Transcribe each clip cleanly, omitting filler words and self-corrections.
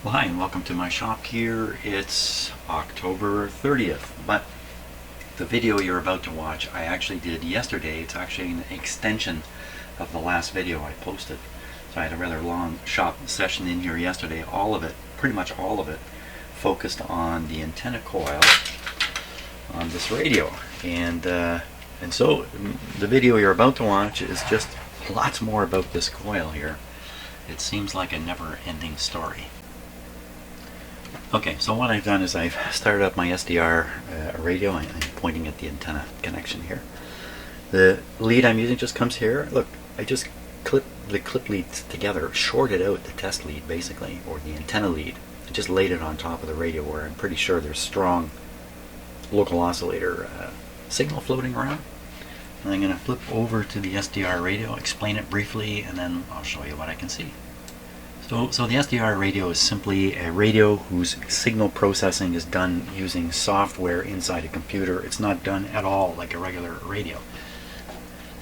Well, hi and welcome to my shop here. It's October 30th, but the video you're about to watch I actually did yesterday. It's actually an extension of the last video I posted. So I had a rather long shop session in here yesterday. All of it, pretty much all of it, focused on the antenna coil on this radio. And so the video you're about to watch is just lots more about this coil here. It seems like a never-ending story. Okay, so what I've done is I've started up my SDR radio and I'm pointing at the antenna connection here. The lead I'm using just comes here. Look, I just clipped the clip leads together, shorted out the test lead basically, or the antenna lead. I just laid it on top of the radio where I'm pretty sure there's strong local oscillator signal floating around. And I'm going to flip over to the SDR radio, explain it briefly, and then I'll show you what I can see. So the SDR radio is simply a radio whose signal processing is done using software inside a computer. It's not done at all like a regular radio.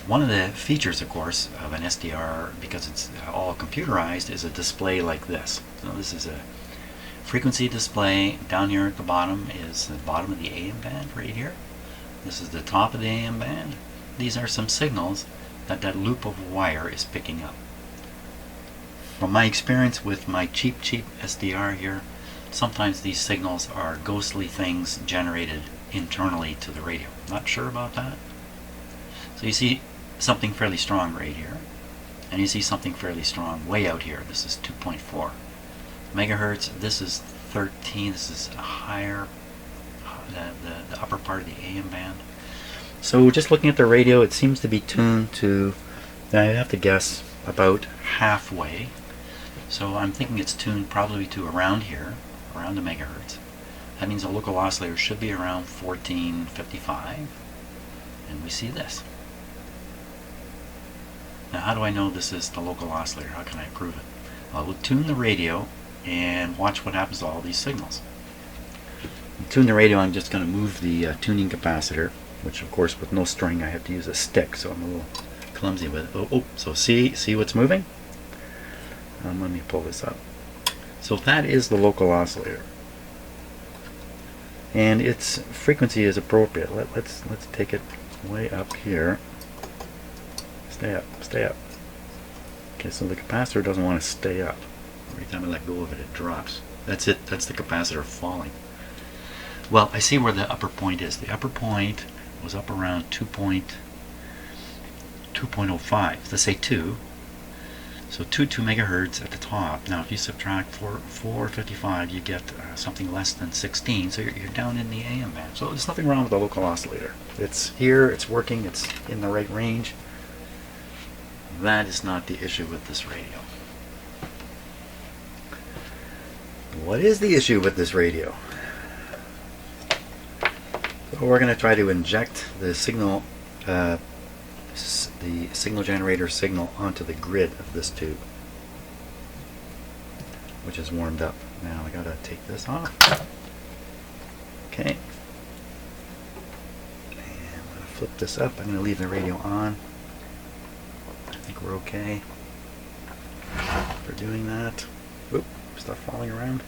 One of the features, of course, of an SDR, because it's all computerized, is a display like this. So this is a frequency display. Down here at the bottom is the bottom of the AM band right here. This is the top of the AM band. These are some signals that loop of wire is picking up. From my experience with my cheap SDR here, sometimes these signals are ghostly things generated internally to the radio. Not sure about that. So you see something fairly strong right here, and you see something fairly strong way out here. This is 2.4 megahertz. This is 13. This is a higher, the upper part of the AM band. So just looking at the radio, it seems to be tuned to, I have to guess, about halfway. So I'm thinking it's tuned probably to around here, around the megahertz. That means the local oscillator should be around 1455. And we see this. Now how do I know this is the local oscillator? How can I prove it? Well, we'll tune the radio and watch what happens to all these signals. Tune the radio, I'm just going to move the tuning capacitor, which of course with no string I have to use a stick, so I'm a little clumsy with it. Oh, so see what's moving? Let me pull this up. So that is the local oscillator, and its frequency is appropriate. Let's take it way up here. Stay up, stay up. Okay, so the capacitor doesn't want to stay up. Every time I let go of it, it drops. That's it. That's the capacitor falling. Well, I see where the upper point is. The upper point was up around 2.05. Let's say 2. So 2 megahertz at the top. Now if you subtract 455, you get something less than 16. So you're down in the AM band. So there's nothing wrong with the local oscillator. It's here, it's working, it's in the right range. That is not the issue with this radio. What is the issue with this radio? So we're going to try to inject the signal generator signal onto the grid of this tube, which is warmed up. Now I gotta take this off. Okay, and I'm gonna flip this up. I'm gonna leave the radio on. I think we're okay for doing that. Oop, stuff falling around.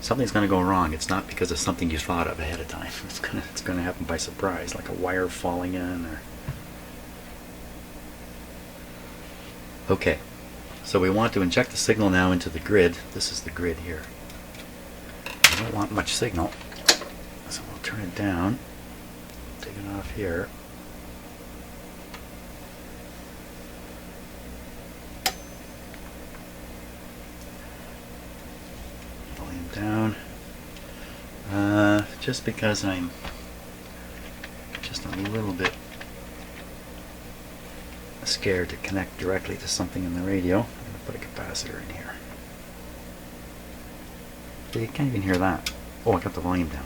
Something's going to go wrong. It's not because of something you thought of ahead of time. It's going to happen by surprise, like a wire falling in. Okay, so we want to inject the signal now into the grid. This is the grid here. I don't want much signal, so we'll turn it down. Take it off here. Down, just because I'm just a little bit scared to connect directly to something in the radio. I'm going to put a capacitor in here. So you can't even hear that. Oh, I got the volume down.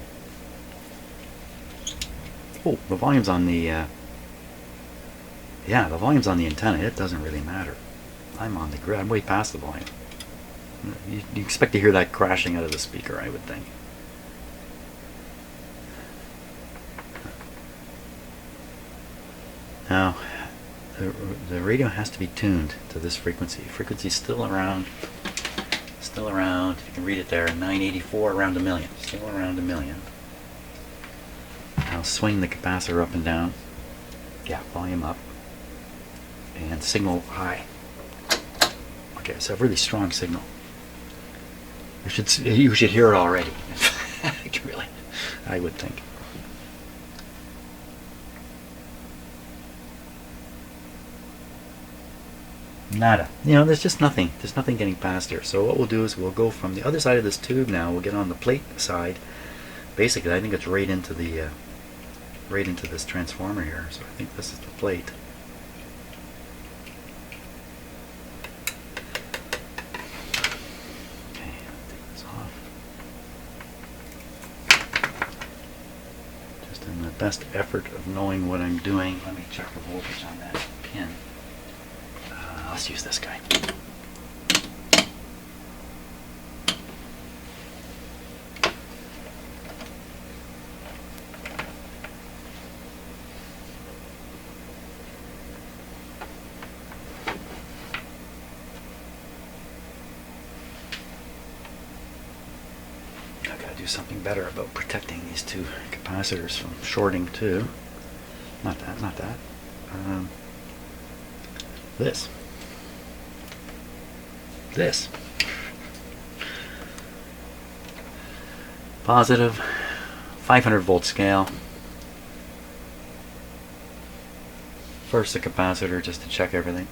Oh, the volume's on the the volume's on the antenna. It doesn't really matter. I'm on the grid. I'm way past the volume. You expect to hear that crashing out of the speaker, I would think. Now, the the radio has to be tuned to this frequency. Frequency's still around, if you can read it there, 984, around a million. Still around a million. I'll swing the capacitor up and down. Yeah, volume up. And signal high. Okay, so a really strong signal. You should hear it already. Really, I would think. Nada. You know, there's just nothing. There's nothing getting past here. So what we'll do is we'll go from the other side of this tube now. We'll get on the plate side. Basically, I think it's right into the right into this transformer here. So I think this is the plate. Okay, take this off. Just in the best effort of knowing what I'm doing, let me check the voltage on that pin. Let's use this guy. I've got to do something better about protecting these two capacitors from shorting too. Not that. This. Positive 500 volt scale. First the capacitor just to check everything.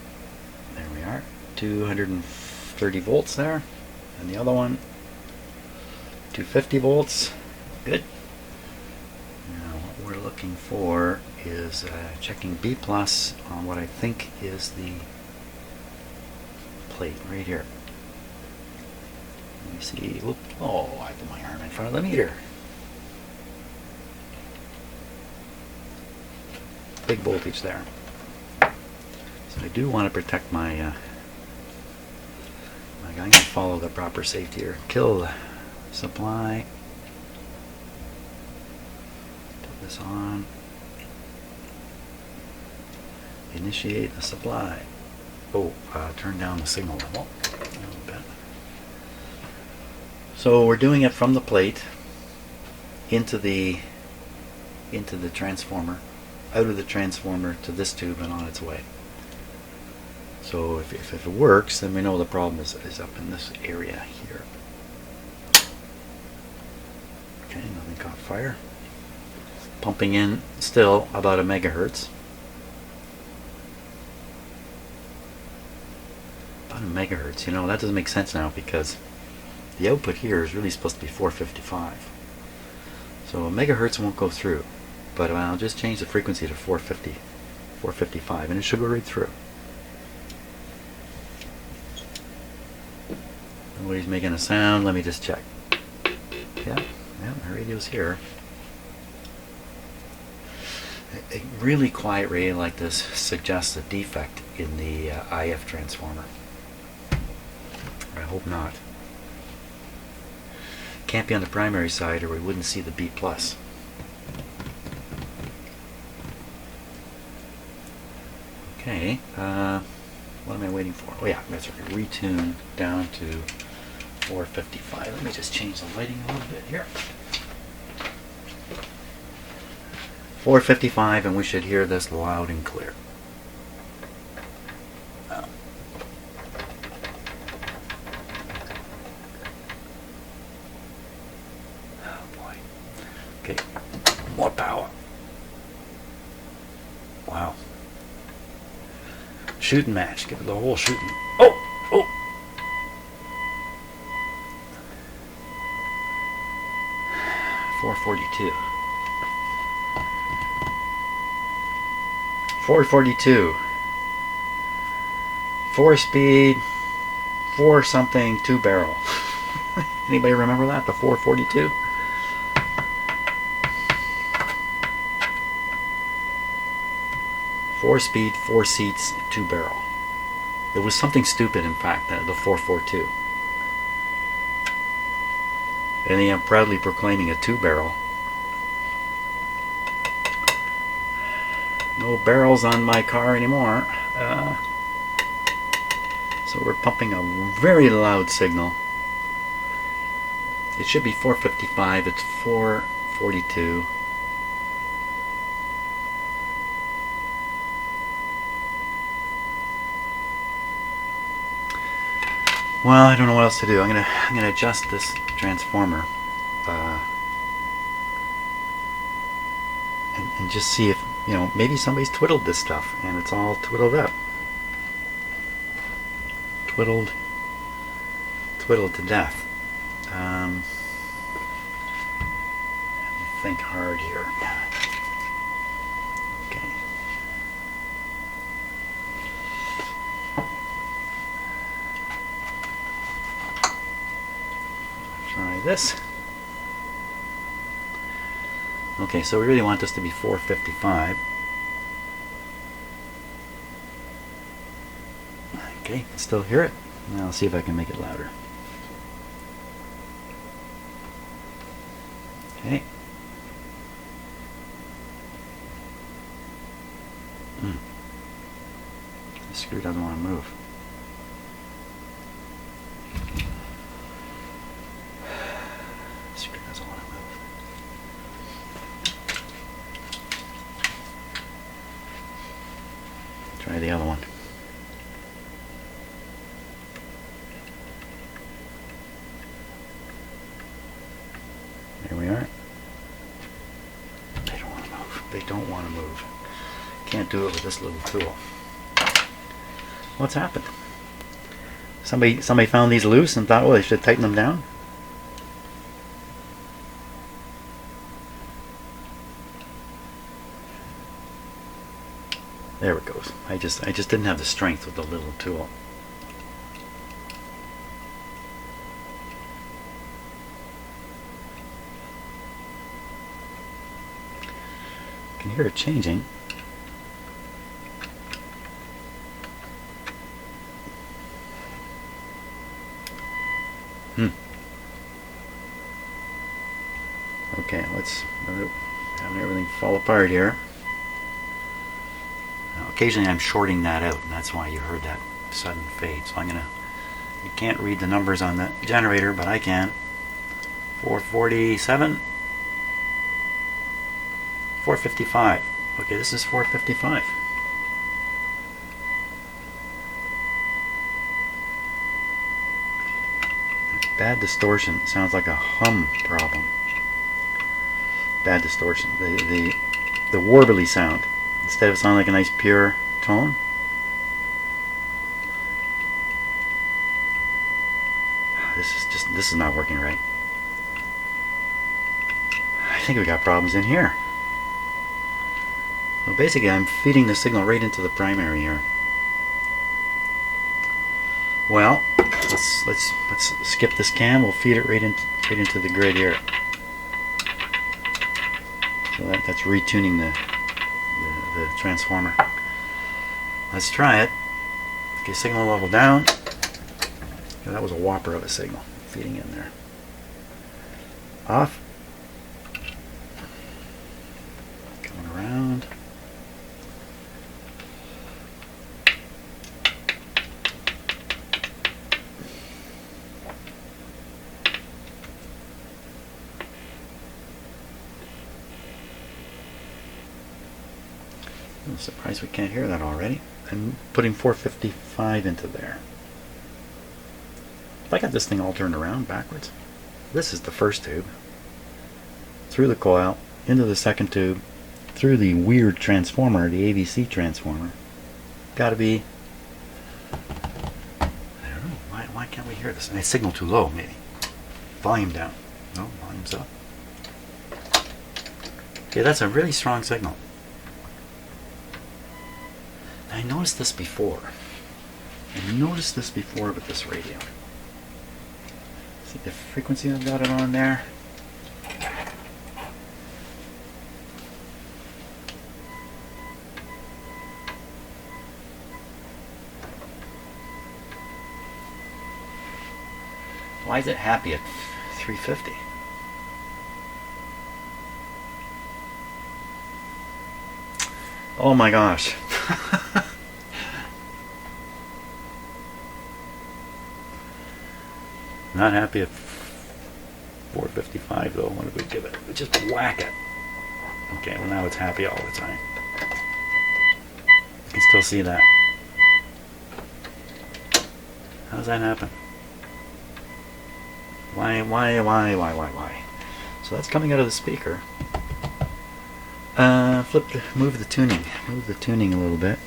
There we are. 230 volts there. And the other one 250 volts. Good. Now what we're looking for is checking B plus on what I think is the plate right here. Let me see. Whoop. Oh, I put my arm in front of the meter. Big voltage there. So I do want to protect my. I'm going to follow the proper safety here. Kill supply. Put this on. Initiate the supply. Oh, turn down the signal level a little bit. So we're doing it from the plate into the transformer, out of the transformer to this tube and on its way. So if it works, then we know the problem is up in this area here. Okay, nothing caught fire. Pumping in still about a megahertz. A megahertz, you know, that doesn't make sense now because the output here is really supposed to be 455. So a megahertz won't go through, but I'll just change the frequency to 455 and it should go right through. Nobody's making a sound. Let me just check. Yeah, the radio's here. A really quiet radio like this suggests a defect in the IF transformer. I hope not. Can't be on the primary side or we wouldn't see the B plus. Okay, what am I waiting for? Oh yeah, that's right. Retune down to 455. Let me just change the lighting a little bit here. 455 and we should hear this loud and clear. Okay, more power. Wow. Shooting match. Give it the whole shooting. Oh! 442. 442. 4-speed, 4 something, 2 barrel. Anybody remember that? The 442? Four speed, 4 seats, 2 barrel. It was something stupid, in fact, the 442. And I am proudly proclaiming a 2 barrel. No barrels on my car anymore. So we're pumping a very loud signal. It should be 455, it's 442. Well, I don't know what else to do. I'm gonna adjust this transformer and just see if, you know, maybe somebody's twiddled this stuff and it's all twiddled up. Twiddled to death. Let me think hard here. Okay. Try this. Okay, so we really want this to be 455. Okay, can still hear it. Now I'll see if I can make it louder. Okay. The screw doesn't want to move. The screw doesn't want to move. Try the other one. There we are. They don't want to move. They don't want to move. Can't do it with this little tool. What's happened? Somebody found these loose and thought, well, they should tighten them down. There it goes. I just didn't have the strength with the little tool. I can hear it changing. Okay, let's having everything fall apart here. Now, occasionally I'm shorting that out, and that's why you heard that sudden fade. So you can't read the numbers on the generator, but I can. 447, 455. Okay, this is 455. Bad distortion. Sounds like a hum problem. Bad distortion. The warbly sound. Instead of sounding like a nice pure tone. This is not working right. I think we got problems in here. So basically I'm feeding the signal right into the primary here. Well, let's skip this cam. We'll feed it right into the grid here. So that's retuning the transformer. Let's try it. Okay, signal level down. Yeah, that was a whopper of a signal feeding in there. Off. Coming around. I'm surprised we can't hear that already. I'm putting 455 into there. If I got this thing all turned around backwards, this is the first tube, through the coil, into the second tube, through the weird transformer, the AVC transformer. Gotta be, I don't know, why can't we hear this? My signal too low, maybe. Volume down. No, volume's up. Okay, that's a really strong signal. I noticed this before. With this radio. See the frequency I've got it on there? Why is it happy at 350? Oh my gosh. Not happy at 455 though. What did we give it? We just whack it. Okay, well now it's happy all the time. You can still see that. How does that happen? Why? So that's coming out of the speaker. Move the tuning a little bit.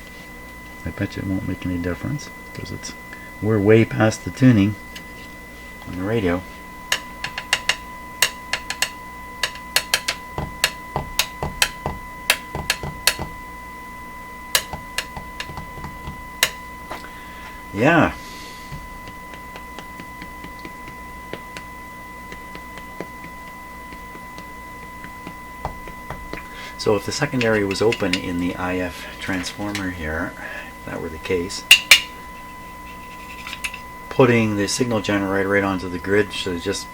I bet you it won't make any difference because we're way past the tuning on the radio. Yeah. So if the secondary was open in the IF transformer here, if that were the case, putting the signal generator right onto the grid should just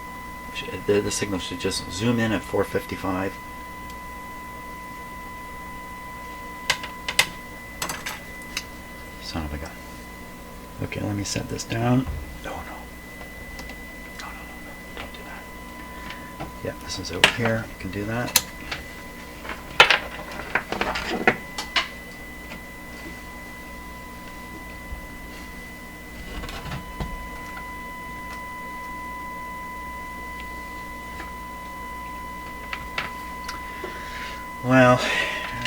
the signal should just zoom in at 455. Son of a gun. Okay, let me set this down. No, don't do that. Yeah, this is over here. You can do that. Well,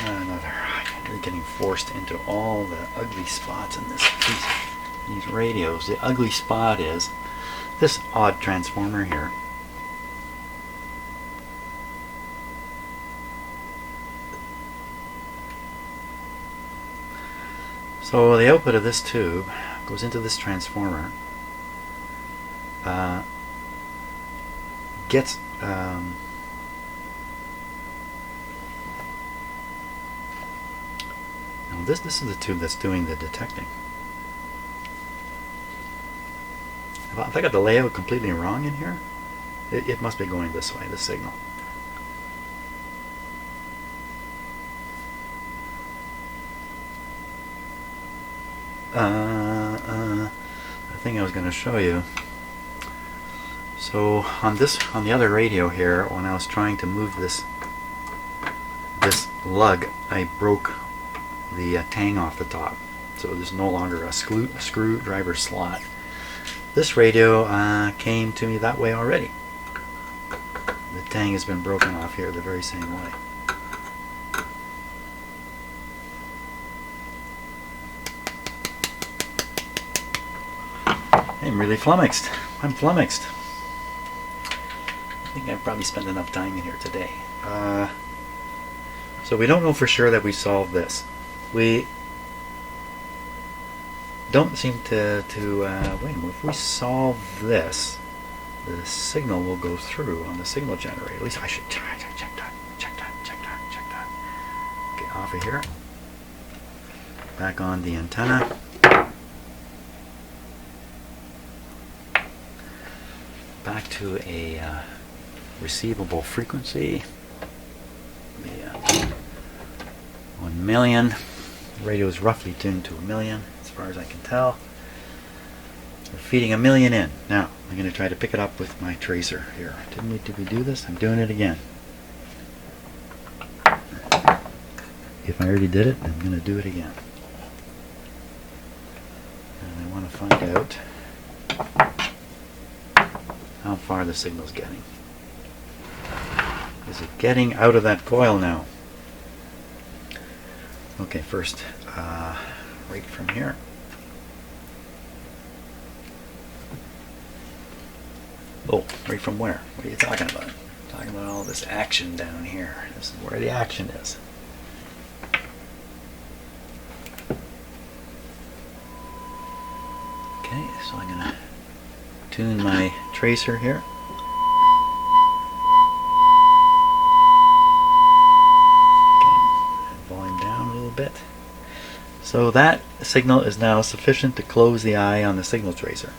I'm getting forced into all the ugly spots in these radios. The ugly spot is this odd transformer here. So the output of this tube goes into this transformer, gets this is the tube that's doing the detecting. Have I got the layout completely wrong in here? It must be going this way, the signal. The thing I was going to show you. So on the other radio here, when I was trying to move this lug, I broke the tang off the top, so there's no longer a screwdriver slot. This radio came to me that way already. The tang has been broken off here the very same way. I'm really flummoxed. I'm flummoxed. I think I've probably spent enough time in here today. So we don't know for sure that we solved this. We don't seem to wait a minute. If we solve this, the signal will go through on the signal generator. At least I should check that. Okay, off of here. Back on the antenna. Back to a receivable frequency. 1 million. The radio is roughly tuned to 1 million, as far as I can tell. We're feeding 1 million in. Now, I'm going to try to pick it up with my tracer here. Did we do this? I'm doing it again. If I already did it, I'm going to do it again. And I want to find out how far the signal's getting. Is it getting out of that coil now? Okay, first, right from here. Oh, right from where? What are you talking about? I'm talking about all this action down here. This is where the action is. Okay, so I'm going to tune my tracer here. Bit. So that signal is now sufficient to close the eye on the signal tracer.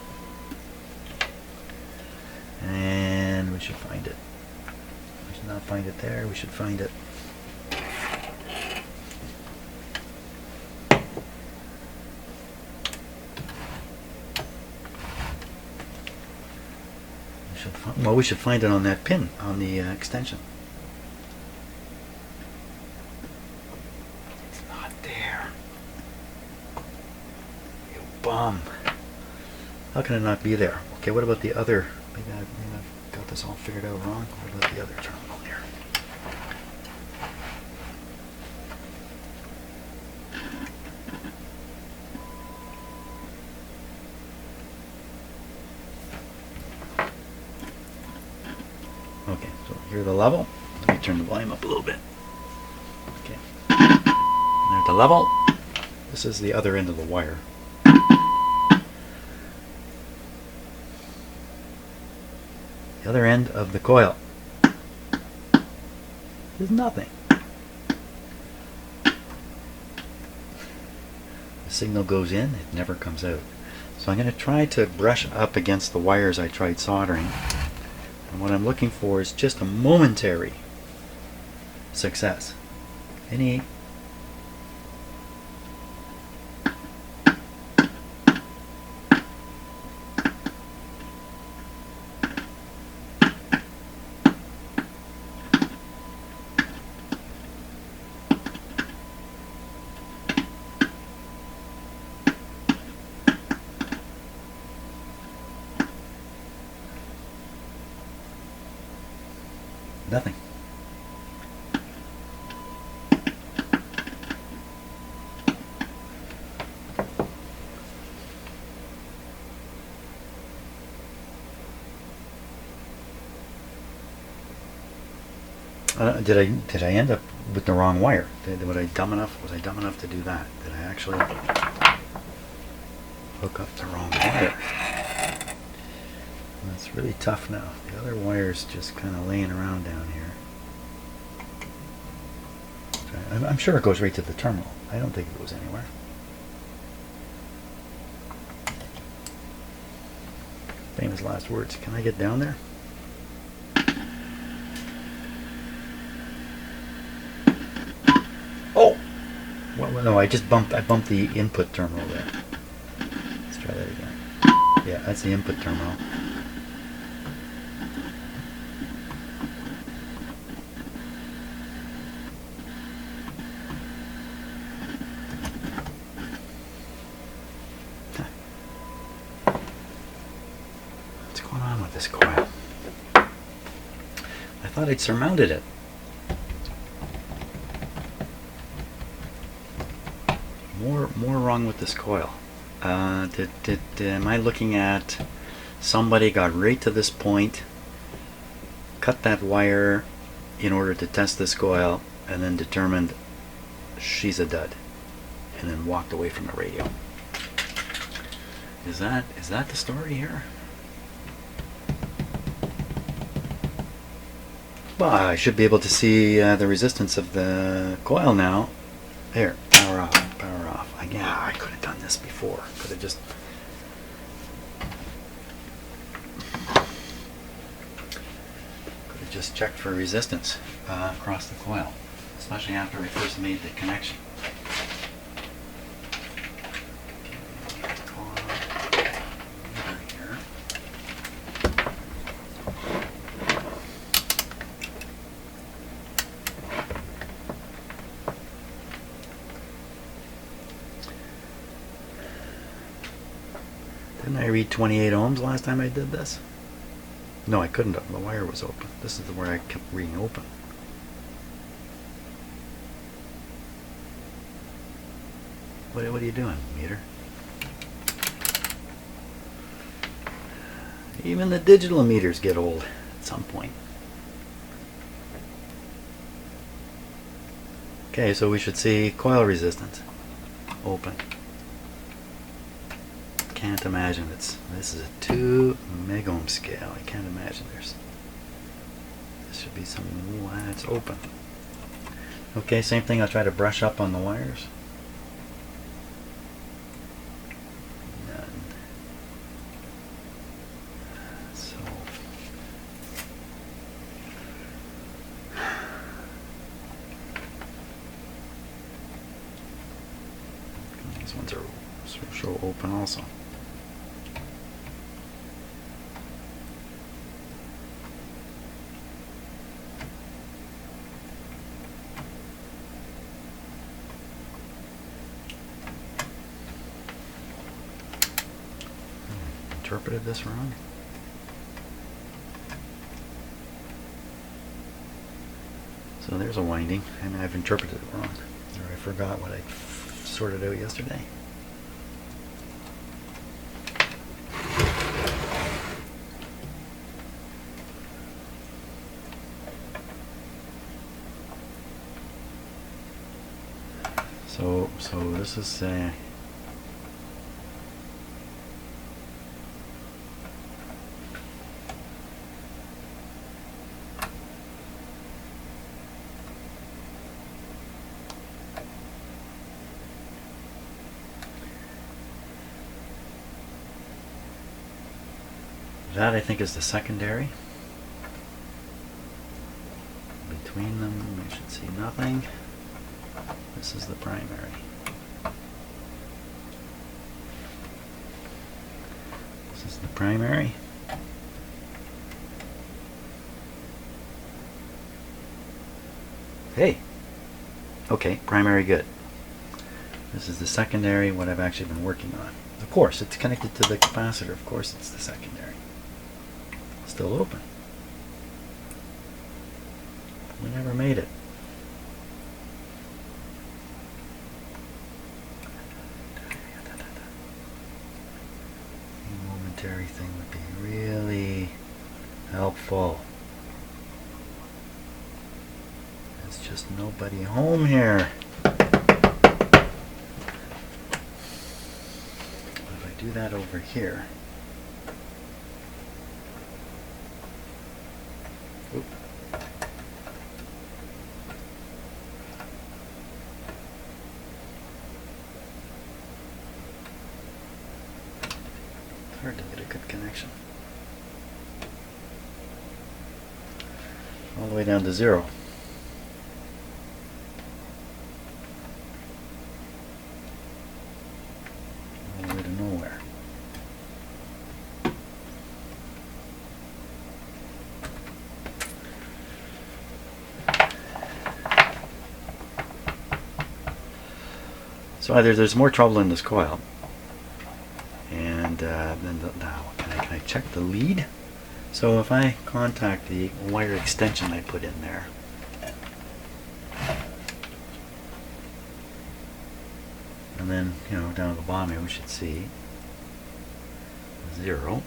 And we should find it. We should not find it there, we should find it. Well, we should find it on that pin on the extension. It's not there. You bum. How can it not be there? Okay, what about the other? Maybe I've got this all figured out wrong. What about the other terminal here? Okay, so here's the level. Let me turn the volume up a little bit. Okay. There's the level. This is the other end of the wire. The other end of the coil. There's nothing. The signal goes in, it never comes out. So I'm going to try to brush up against the wires I tried soldering. And what I'm looking for is just a momentary success. Any nothing. Did I end up with the wrong wire? Was I dumb enough to do that? Did I actually hook up the wrong wire? That's really tough now. The other wire's just kind of laying around down here. I'm sure it goes right to the terminal. I don't think it goes anywhere. Famous last words. Can I get down there? Oh! Well, no, I bumped the input terminal there. Let's try that again. Yeah, that's the input terminal. What's going on with this coil? I thought I'd surmounted it. More wrong with this coil. Am I looking at somebody got right to this point, cut that wire in order to test this coil, and then determined she's a dud, and then walked away from the radio? Is that the story here? Well, I should be able to see the resistance of the coil now. Here, power off. Yeah, I could have done this before. Could have just checked for resistance across the coil, especially after I first made the connection. Didn't I read 28 ohms last time I did this? No, I couldn't have. The wire was open. This is the wire I kept reading open. What are you doing, meter? Even the digital meters get old at some point. Okay, so we should see coil resistance. Open. Can't imagine this is a 2 megohm scale. I can't imagine this should be some. It's open. Okay, same thing. I'll try to brush up on the wires. None. So these ones are show open also. interpreted this wrong? So there's a winding, and I've interpreted it wrong. Or I forgot what I sorted out yesterday. So this is that I think is the secondary. Between them, I should see nothing. This is the primary. This is the primary. Hey! Okay, primary good. This is the secondary, what I've actually been working on. Of course, it's connected to the capacitor. Of course, it's the secondary. Still open. We never made it. A momentary thing would be really helpful. There's just nobody home here. If I do that over here. Oop. Hard to get a good connection. All the way down to 0. All the way to nowhere. So either there's more trouble in this coil, and then now can I check the lead? So if I contact the wire extension I put in there, and then down at the bottom we should see 0.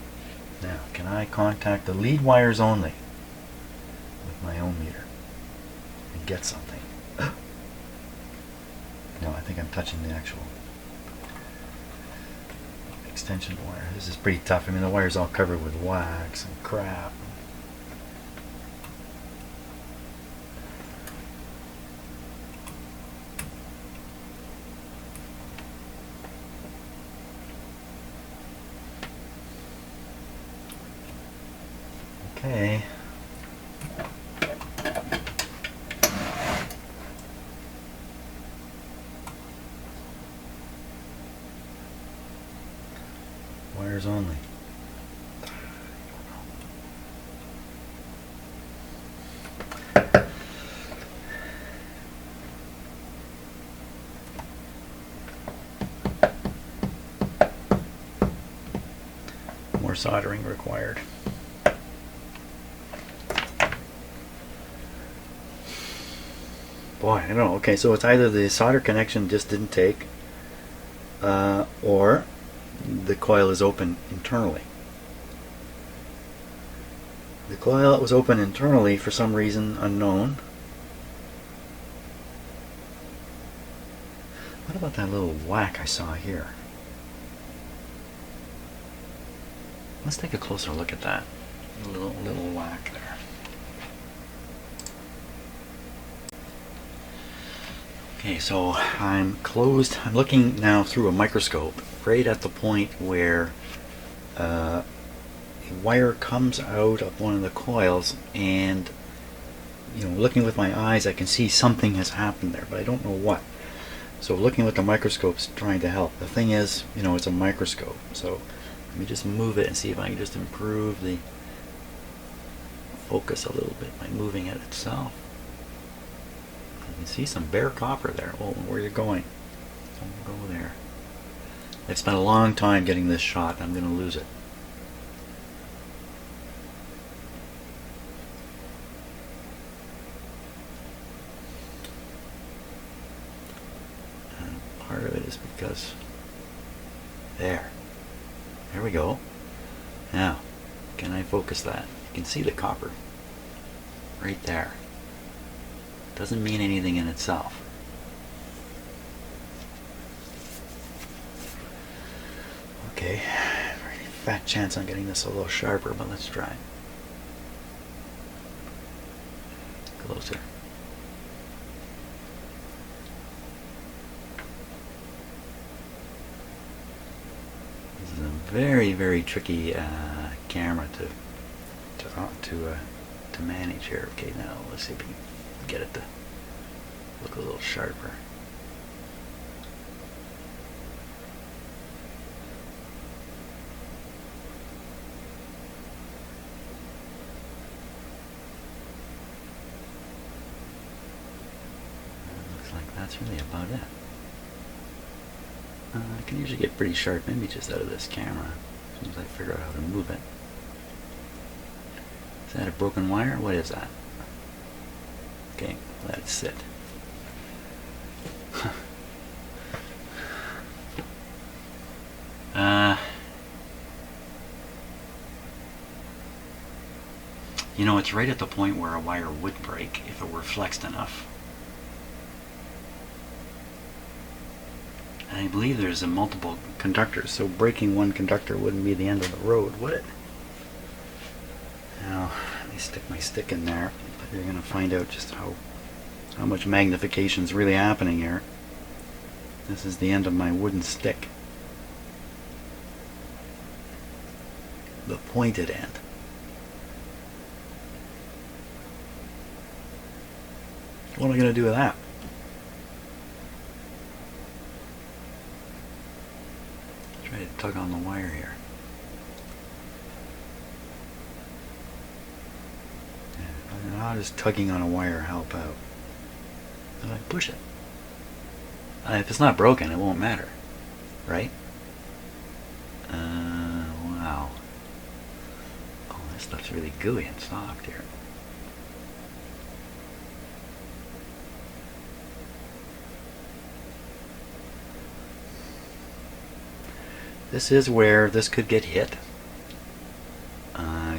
Now can I contact the lead wires only with my ohm meter and get something? No, I think I'm touching the actual extension wire. This is pretty tough. I mean, the wire's all covered with wax and crap. Okay. Wires only. More soldering required. Boy, I don't know. Okay, so it's either the solder connection just didn't take, or the coil is open internally. The coil was open internally for some reason unknown. What about that little whack I saw here? Let's take a closer look at that. Little whack there. Okay, so I'm looking now through a microscope right at the point where a wire comes out of one of the coils, and looking with my eyes I can see something has happened there, but I don't know what. So looking with the microscope's trying to help. The thing is, it's a microscope, so let me just move it and see if I can just improve the focus a little bit by moving it itself. You can see some bare copper there. Oh, where are you going? Don't go there. I've spent a long time getting this shot. I'm going to lose it. There. There we go. Now, can I focus that? You can see the copper right there. Doesn't mean anything in itself. Okay, very fat chance on getting this a little sharper, but let's try. Closer. This is a very, very tricky camera to manage here. Okay, now let's see if we can get it to look a little sharper. Looks like that's really about it. I can usually get pretty sharp images out of this camera as soon as I figure out how to move it. Is that a broken wire? What is that? Okay, let it sit. You know, it's right at the point where a wire would break if it were flexed enough. And I believe there's a multiple conductors, so breaking one conductor wouldn't be the end of the road, would it? Now, let me stick my stick in there. You're going to find out just how much magnification is really happening here. This is the end of my wooden stick. The pointed end. What am I going to do with that? Try to tug on the wire here. How does tugging on a wire help out? Then I push it. If it's not broken, it won't matter, right? Wow. Oh, this stuff's really gooey and soft here. This is where this could get hit.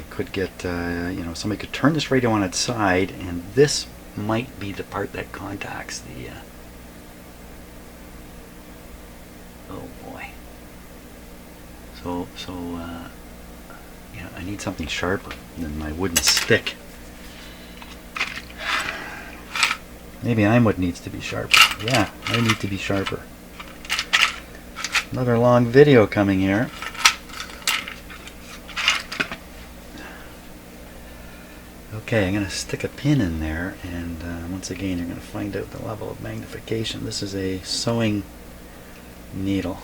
Could get, you know, somebody could turn this radio on its side, and this might be the part that contacts the. Oh boy. So you know, I need something sharper than my wooden stick. Maybe I'm what needs to be sharper. Yeah, I need to be sharper. Another long video coming here. Okay, I'm going to stick a pin in there, and once again you're going to find out the level of magnification. This is a sewing needle.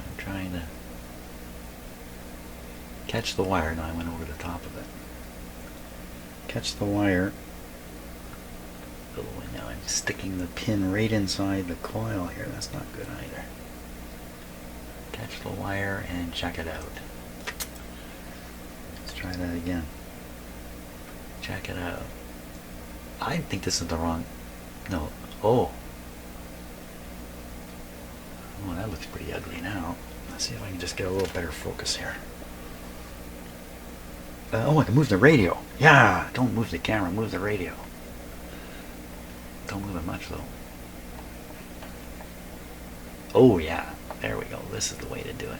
I'm trying to catch the wire. Now I went over the top of it. Catch the wire. Oh, and now I'm sticking the pin right inside the coil here. That's not good either. Catch the wire and check it out. Let's try that again. Check it out. I think this is the wrong. No. Oh. Oh, that looks pretty ugly now. Let's see if I can just get a little better focus here. Oh, I can move the radio. Yeah, don't move the camera, move the radio. Don't move it much though. Oh yeah. There we go. This is the way to do it.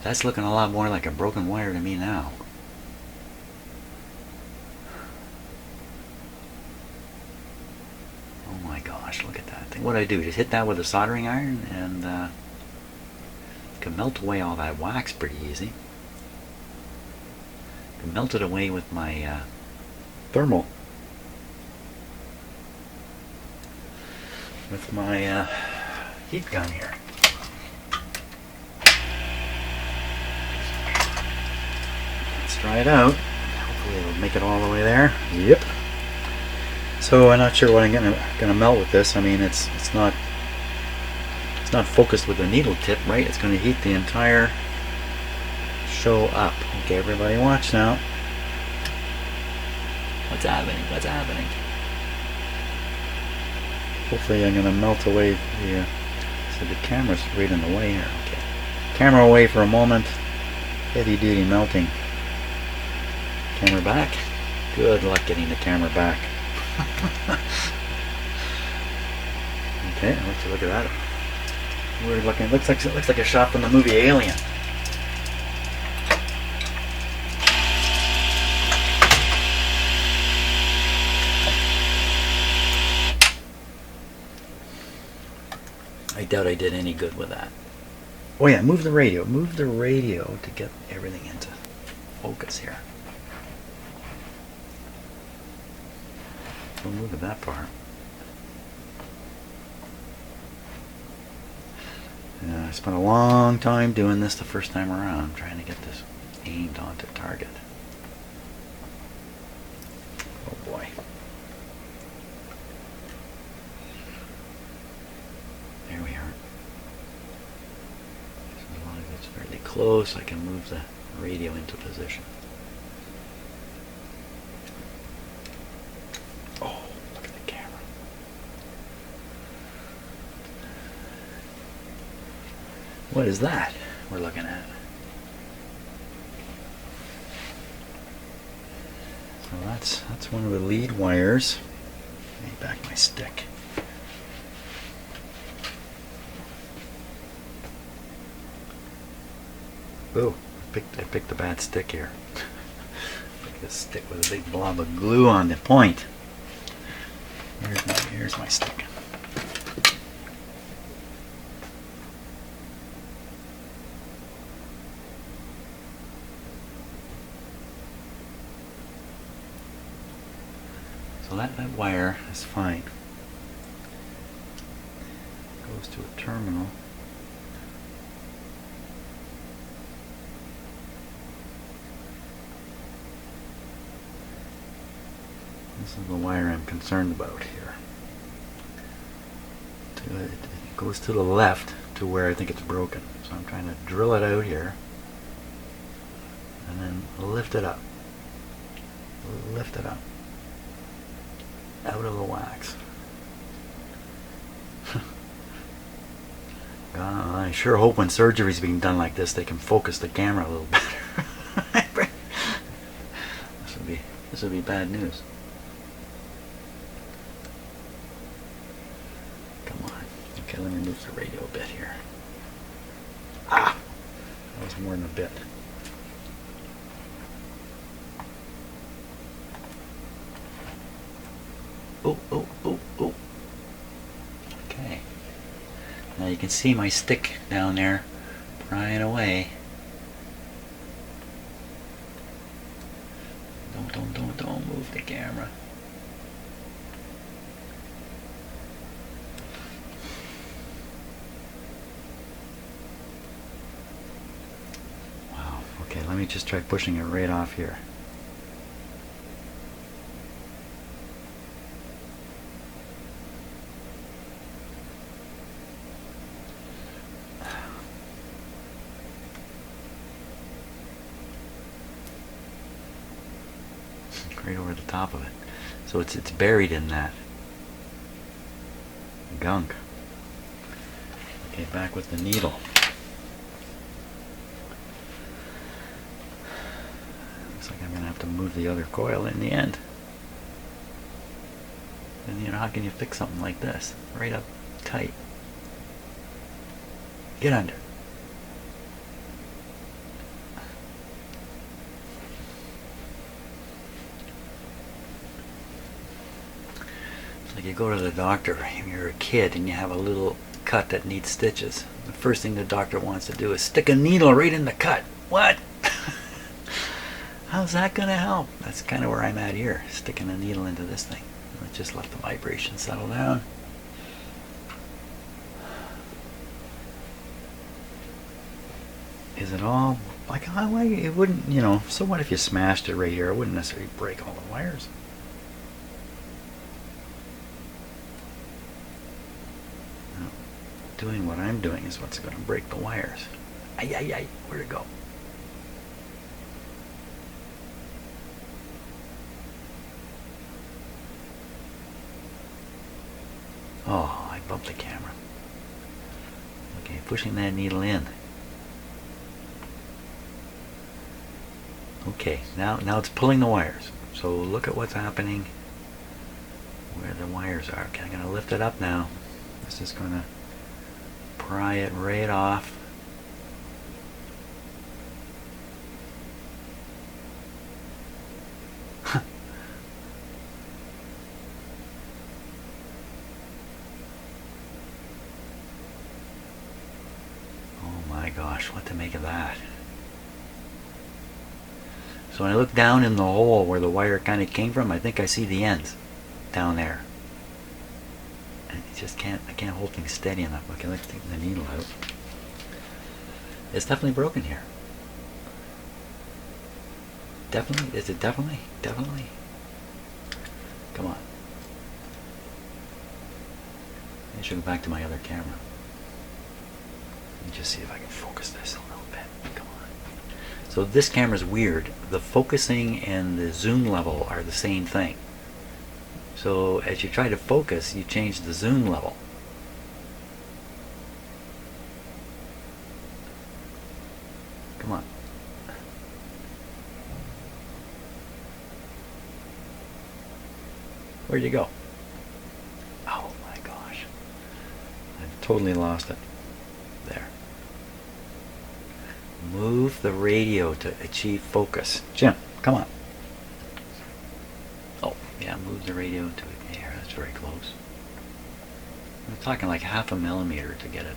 That's looking a lot more like a broken wire to me now. Oh my gosh, look at that thing. What do I do? Just hit that with a soldering iron and can melt away all that wax pretty easy. Can melt it away with my thermal. With my heat gun here. Let's try it out. Hopefully it'll make it all the way there. Yep. So I'm not sure what I'm gonna melt with this. I mean, it's not focused with the needle tip, right? It's going to heat the entire show up. Okay, everybody watch now. What's happening? What's happening? Hopefully I'm gonna melt away the so the camera's right in the way here. Okay. Camera away for a moment. Heavy duty melting. Camera back. Good luck getting the camera back. Okay, let's look at that. We're looking. Looks like a shot from the movie Alien. I doubt I did any good with that. Oh yeah, move the radio. Move the radio to get everything into focus here. Don't move it that far. I spent a long time doing this the first time around, trying to get this aimed onto target. Oh boy. There we are. So as long as it's fairly close, I can move the radio into position. Oh, look at the camera. What is that we're looking at? So that's one of the lead wires. Let me back my stick. Oh, I picked a bad stick here. Picked this stick with a big blob of glue on the point. Here's my stick. So that wire is fine. Goes to a terminal. This is the wire I'm concerned about here. It goes to the left to where I think it's broken. So I'm trying to drill it out here and then lift it up. Lift it up. Out of the wax. God, I sure hope when surgery's being done like this they can focus the camera a little better. This would be bad news. Come on. Okay, let me move the radio a bit here. Ah! That was more than a bit. Oh, oh, oh, oh. Okay. Now you can see my stick down there prying away. Don't move the camera. Wow. Okay, let me just try pushing it right off here. Right over the top of it. So it's buried in that gunk. Okay, back with the needle. Looks like I'm gonna have to move the other coil in the end. And how can you fix something like this? Right up tight. Get under. Like you go to the doctor and you're a kid and you have a little cut that needs stitches. The first thing the doctor wants to do is stick a needle right in the cut. What? How's that going to help? That's kind of where I'm at here, sticking a needle into this thing. Let's just let the vibration settle down. Is it all like it wouldn't, so what if you smashed it right here? It wouldn't necessarily break all the wires. Doing what I'm doing is what's going to break the wires. Ay, ay, ay, where'd it go? Oh, I bumped the camera. Okay, pushing that needle in. Okay, now it's pulling the wires. So look at what's happening where the wires are. Okay, I'm going to lift it up now. This is going to pry it right off. Oh my gosh, what to make of that? So when I look down in the hole where the wire kind of came from, I think I see the ends down there. And I can't hold things steady enough. Okay, let's take the needle out. It's definitely broken here. Definitely? Is it definitely? Definitely? Come on. I should go back to my other camera. Let me just see if I can focus this a little bit. Come on. So this camera's weird. The focusing and the zoom level are the same thing. So as you try to focus, you change the zoom level. Come on. Where'd you go? Oh my gosh. I've totally lost it. There. Move the radio to achieve focus. Jim, come on. Oh, yeah, move the radio to here. That's very close. I'm talking like 0.5 millimeter to get it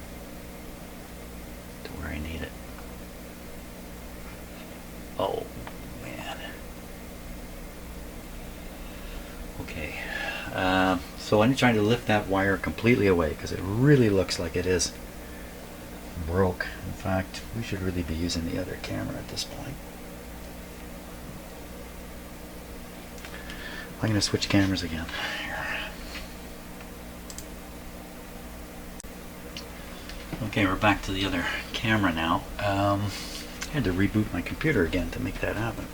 to where I need it. Oh, man. Okay. So I'm trying to lift that wire completely away because it really looks like it is broke. In fact, we should really be using the other camera at this point. I'm going to switch cameras again. Okay, we're back to the other camera now. I had to reboot my computer again to make that happen.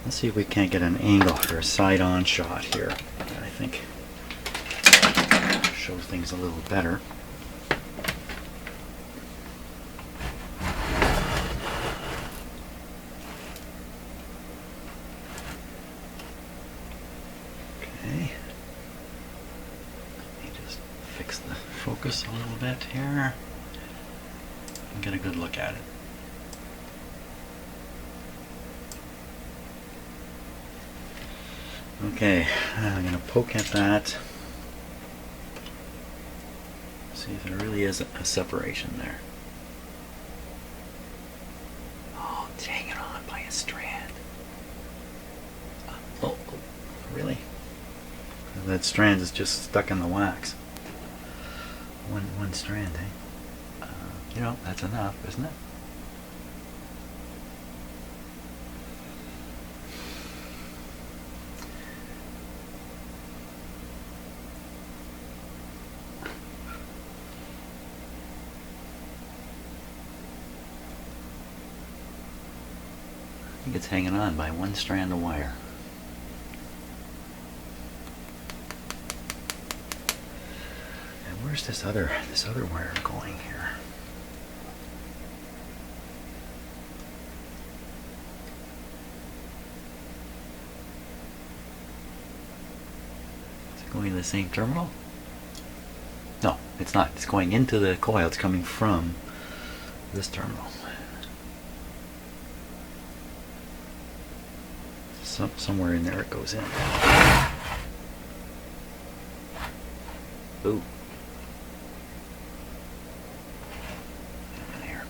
Let's see if we can't get an angle for a side-on shot here that I think shows things a little better. Okay. Let me just fix the focus a little bit here and get a good look at it. Okay, I'm going to poke at that. See if there really is a separation there. Oh, it's hanging on by a strand. Oh, really? That strand is just stuck in the wax. One strand, eh? You know, that's enough, isn't it? I think it's hanging on by one strand of wire. And where's this other wire going here? Is it going to the same terminal? No, it's not. It's going into the coil. It's coming from this terminal. Somewhere in there it goes in. Ooh. There.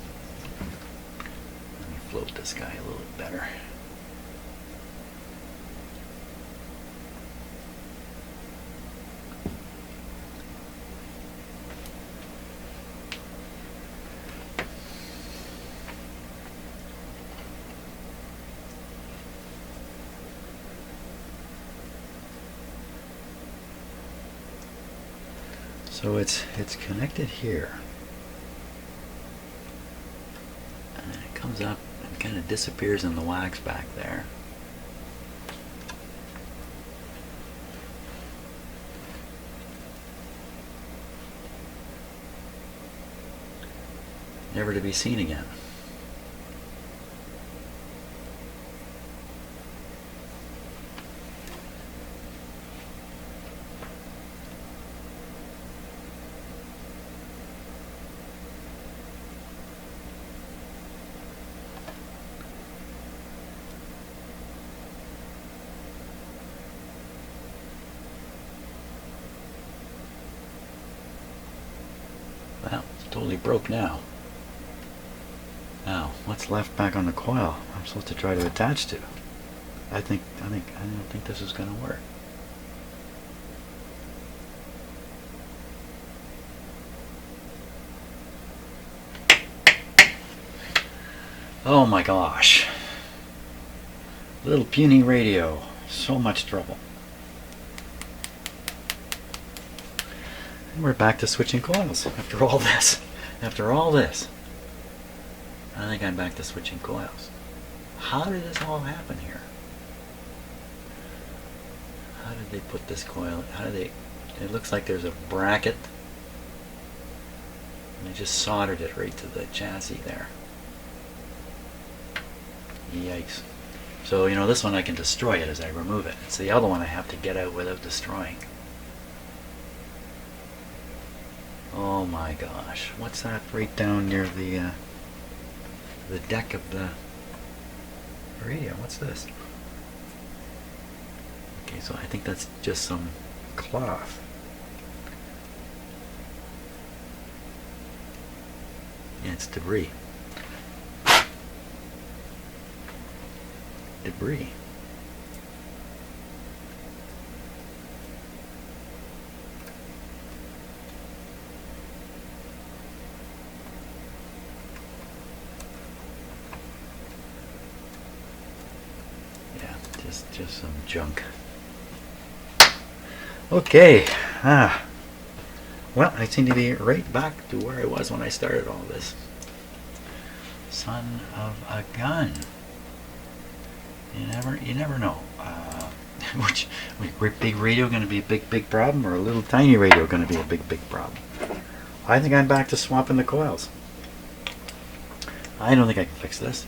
Let me float this guy a little bit better. So it's connected here, and it comes up and kind of disappears in the wax back there. never to be seen again. Well, it's totally broke now. Now, what's left back on the coil? I'm supposed to try to attach to. I don't think this is going to work. Oh my gosh. Little puny radio. So much trouble. And we're back to switching coils after all this. After all this. I think I'm back to switching coils. How did this all happen here? How did they put this coil? How did they? It looks like there's a bracket. And they just soldered it right to the chassis there. Yikes. So, you know, this one I can destroy it as I remove it. It's the other one I have to get out without destroying. Oh my gosh. What's that right down near the deck of the radio? What's this? Okay, so I think that's just some cloth. Yeah, it's debris. Debris. Yeah, just some junk. Okay. Well, I seem to be right back to where I was when I started all this. Son of a gun. You never know. Which big radio going to be a big problem, or a little tiny radio going to be a big problem? I think I'm back to swapping the coils. I don't think I can fix this.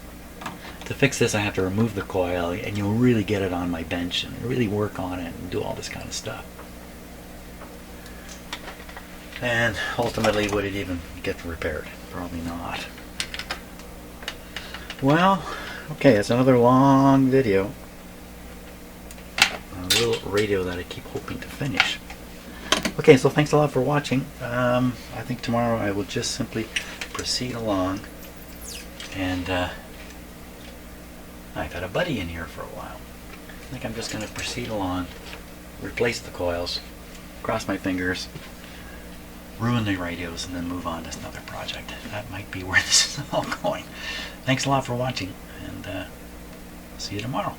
To fix this, I have to remove the coil, and you'll really get it on my bench and really work on it and do all this kind of stuff. And ultimately, would it even get repaired? Probably not. Well, okay, it's another long video. A little radio that I keep hoping to finish. Okay, so thanks a lot for watching. I think tomorrow I will just simply proceed along. And I've had a buddy in here for a while. I think I'm just going to proceed along, replace the coils, cross my fingers, ruin the radios, and then move on to another project. That might be where this is all going. Thanks a lot for watching, and see you tomorrow.